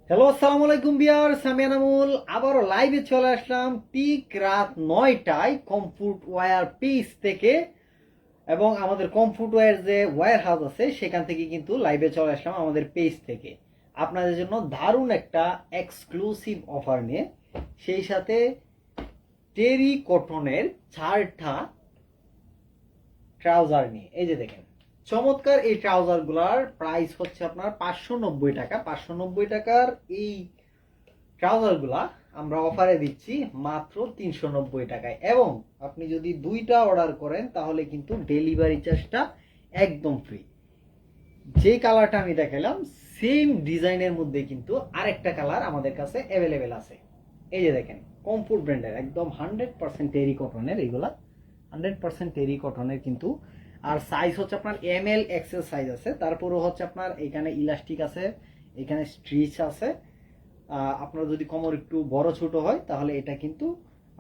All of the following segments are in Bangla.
হ্যালো, আসসালামু আলাইকুম ভিউয়ার্স, আমি আনামুল আবারও লাইভে চলে আসলাম ঠিক রাত 9টায় কমফোর্ট ওয়্যার পেজ থেকে। এবং আমাদের কমফোর্ট ওয়্যার যে ওয়্যার হাউস আছে সেখান থেকে কিন্তু লাইভে চলে আসলাম আমাদের পেজ থেকে আপনাদের জন্য দারুণ একটা এক্সক্লুসিভ অফার নিয়ে, সেই সাথে টেরি কটনের 4টা ট্রাউজার নিয়ে। এই যে দেখেন, চমৎকার এই ট্রাউজার গুলার প্রাইস হচ্ছে আপনার 590 টাকা। 590 টাকার এই ট্রাউজার গুলা আমরা অফারে দিচ্ছি মাত্র 390 টাকায়। এবং আপনি যদি দুইটা অর্ডার করেন তাহলে কিন্তু ডেলিভারি চার্জটা একদম ফ্রি। যে কালারটা আমি দেখালাম সেম ডিজাইনের মধ্যে কিন্তু আরেকটা কালার আমাদের কাছে অ্যাভেলেবেল আছে। এই যে দেখেন, কমফোর্ট ব্র্যান্ডের একদম 100% টেরি কটনের, এইগুলা 100% টেরি কটনের কিন্তু। আর সাইজ হচ্ছে আপনার ML XL সাইজ আছে, তারপরও হচ্ছে আপনার এখানে ইলাস্টিক আছে, এখানে স্ট্রিচ আছে। আপনার যদি কোমর একটু বড় ছোট হয় তাহলে এটা কিন্তু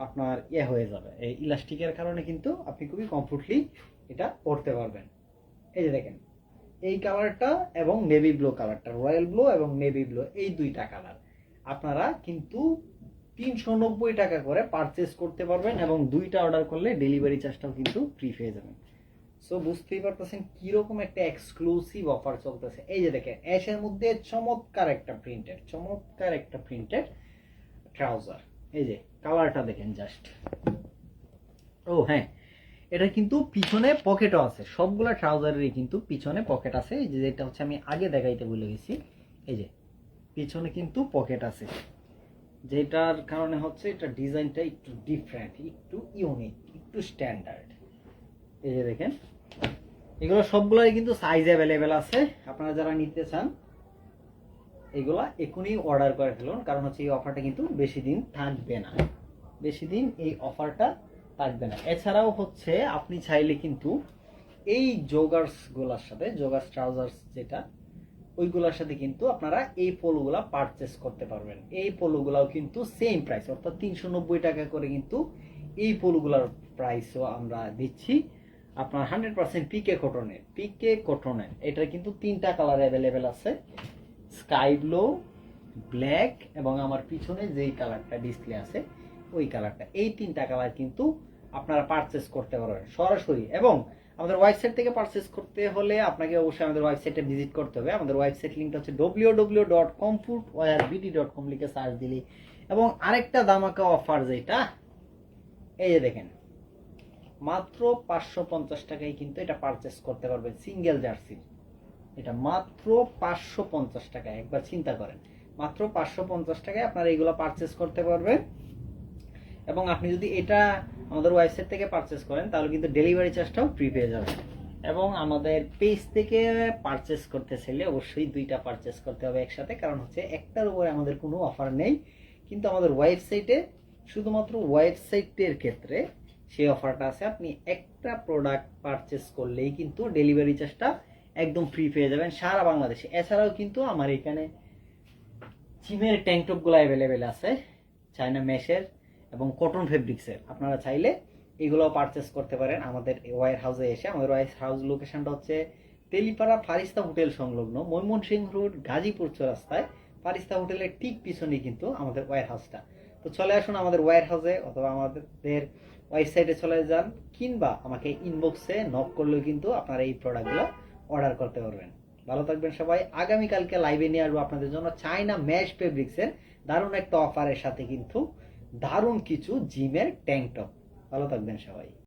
আপনার হয়ে যাবে, এই ইলাস্টিকের কারণে কিন্তু আপনি খুবই কমফোর্টলি এটা পরতে পারবেন। এই যে দেখেন, এই কালারটা এবং নেভি ব্লু কালারটা, রয়্যাল ব্লু এবং নেভি ব্লু, এই দুইটা কালার আপনারা কিন্তু 390 টাকা করে পারচেস করতে পারবেন এবং দুইটা অর্ডার করলে ডেলিভারি চার্জটাও কিন্তু ফ্রি পেয়ে যাবেন। সো বুঝতেই পারতেছেন কিরকম একটা এক্সক্লুসিভ অফার চলতেছে। এই যে দেখেন, অ্যাশের মধ্যে চমৎকার একটা প্রিন্টেড ট্রাউজার। এই যে কালারটা দেখেন জাস্ট। ও হ্যাঁ, এটা কিন্তু পিছনে পকেটও আছে, সবগুলা ট্রাউজারেরই কিন্তু পিছনে পকেট আছে। এই যে যেটা হচ্ছে আমি আগে দেখাইতে ভুলে গেছি, এই যে পিছনে কিন্তু পকেট আছে, যেটার কারণে হচ্ছে এটা ডিজাইনটা একটু ডিফারেন্ট, একটু ইউনিক, একটু স্ট্যান্ডার্ড। এই যে দেখেন, এগুলো সবগুলাই কিন্তু সাইজ অ্যাভেলেবেল আছে। আপনারা যারা নিতে চান এগুলা এখনই অর্ডার করে ফেলুন, কারণ হচ্ছে এই অফারটা কিন্তু বেশি দিন থাকবে না, বেশি দিন এই অফারটা থাকবে না। এছাড়াও হচ্ছে আপনি চাইলে কিন্তু এই জগার্স গুলার সাথে, জগার্স ট্রাউজার্স যেটা, ওইগুলোর সাথে কিন্তু আপনারা এই পোলোগুলা পারচেস করতে পারবেন। এই পোলোগুলাও কিন্তু সেম প্রাইস, অর্থাৎ 390 টাকা করে কিন্তু এই পোলোগুলার প্রাইসও আমরা দিচ্ছি আপনার 100% পিকে কটনের। এটার কিন্তু 3টা কালার অ্যাভেলেবেল আছে, স্কাই ব্লু, ব্ল্যাক এবং আমার পিছনে যেই কালারটা ডিসপ্লে আছে ওই কালারটা। এই 3টা কালার কিন্তু আপনারা পারচেস করতে পারবেন সরাসরি। এবং আমাদের ওয়েবসাইট থেকে পারচেস করতে হলে আপনাকে অবশ্যই আমাদের ওয়েবসাইটে ভিজিট করতে হবে। আমাদের ওয়েবসাইট লিঙ্কটা হচ্ছে www.comfortwearbd.com লিখে সার্চ দিলি। এবং আরেকটা দামাকা অফার যেটা, এই যে দেখেন, মাত্র 550 টাকায় কিন্তু এটা পারচেস করতে পারবেন সিঙ্গেল জার্সির। এটা মাত্র 550 টাকায়, একবার চিন্তা করেন, মাত্র 550 টাকায় আপনারা এইগুলো পারচেস করতে পারবেন। এবং আপনি যদি এটা আমাদের ওয়েবসাইট থেকে পারচেস করেন তাহলে কিন্তু ডেলিভারি চার্জটাও ফ্রি পেয়ে যাবেন। এবং আমাদের পেজ থেকে পারচেস করতে চাইলে অবশ্যই দুইটা পারচেস করতে হবে একসাথে, কারণ হচ্ছে একটার উপরে আমাদের কোনো অফার নেই। কিন্তু আমাদের ওয়েবসাইটে, শুধুমাত্র ওয়েবসাইটের ক্ষেত্রে সেই অফারটা আছে। আপনি একটা প্রোডাক্ট পারচেস করলেই কিন্তু ডেলিভারি চার্জটা একদম ফ্রি পেয়ে যাবেন সারা বাংলাদেশে। এছাড়াও কিন্তু আমার এখানে জিমের ট্যাঙ্কটপগুলো অ্যাভেলেবেল আছে, চায়না মেশের এবং কটন ফেব্রিক্সের। আপনারা চাইলে এগুলো পারচেস করতে পারেন আমাদের ওয়্যার হাউসে এসে। আমাদের ওয়্যার হাউস লোকেশনটা হচ্ছে তেলিপাড়া ফারিস্তা হোটেল সংলগ্ন, ময়মনসিংহ রোড, গাজীপুর চৌরাস্তায়। ফারিস্তা হোটেলের ঠিক পিছনে কিন্তু আমাদের ওয়্যার হাউসটা। তো চলে আসুন আমাদের ওয়্যার হাউসে, অথবা আমাদের ওয়েবসাইটে চলে যান, কিংবা আমাকে ইনবক্সে নক করলেও কিন্তু আপনারা এই প্রোডাক্টগুলো অর্ডার করতে পারবেন। ভালো থাকবেন সবাই। আগামীকালকে লাইভে নিয়ে আসবো আপনাদের জন্য চায়না ম্যাশ ফেব্রিক্সের দারুণ একটা অফারের সাথে কিন্তু দারুণ কিছু জিমের ট্যাঙ্ক টপ। ভালো থাকবেন সবাই।